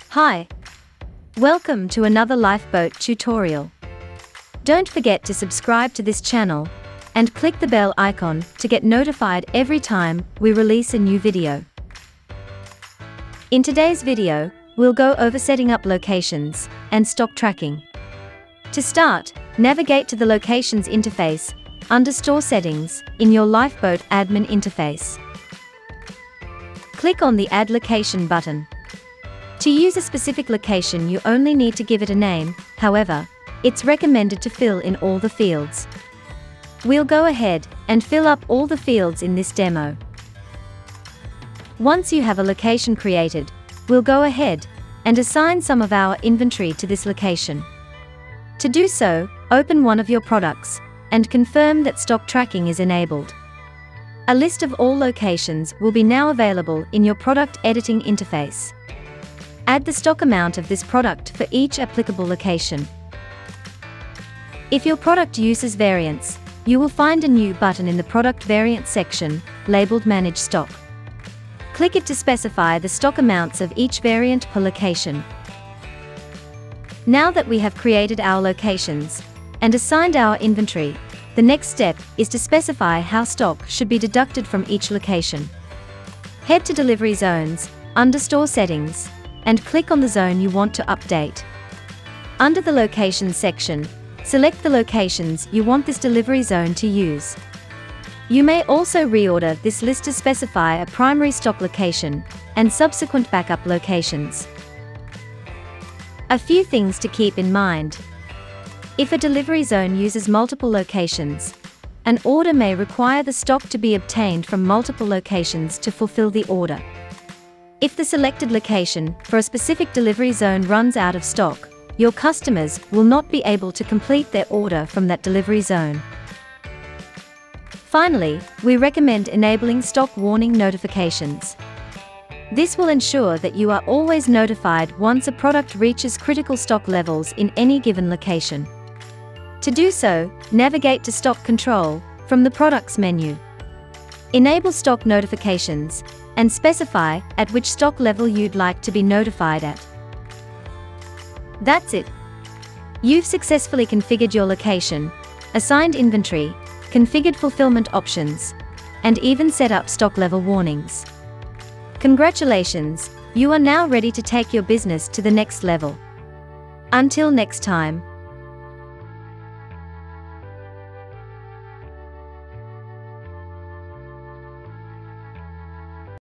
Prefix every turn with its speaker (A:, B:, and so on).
A: Hi! Welcome to another Lifeboat tutorial. Don't forget to subscribe to this channel and click the bell icon to get notified every time we release a new video. In today's video, we'll go over setting up locations and stock tracking. To start, navigate to the Locations interface under Store Settings in your Lifeboat admin interface. Click on the Add Location button. To use a specific location, you only need to give it a name. However, it's recommended to fill in all the fields. We'll go ahead and fill up all the fields in this demo. Once you have a location created, we'll go ahead and assign some of our inventory to this location. To do so, open one of your products and confirm that stock tracking is enabled. A list of all locations will be now available in your product editing interface. Add the stock amount of this product for each applicable location. If your product uses variants, you will find a new button in the Product Variant section, labeled Manage Stock. Click it to specify the stock amounts of each variant per location. Now that we have created our locations and assigned our inventory, the next step is to specify how stock should be deducted from each location. Head to Delivery Zones, under Store Settings, and click on the zone you want to update. Under the Locations section, select the locations you want this delivery zone to use. You may also reorder this list to specify a primary stock location and subsequent backup locations. A few things to keep in mind. If a delivery zone uses multiple locations, an order may require the stock to be obtained from multiple locations to fulfill the order. If the selected location for a specific delivery zone runs out of stock, your customers will not be able to complete their order from that delivery zone. Finally, we recommend enabling stock warning notifications. This will ensure that you are always notified once a product reaches critical stock levels in any given location. To do so, navigate to Stock Control from the Products menu. Enable stock notifications and specify at which stock level you'd like to be notified at. That's it. You've successfully configured your location, assigned inventory, configured fulfillment options, and even set up stock level warnings. Congratulations, you are now ready to take your business to the next level. Until next time.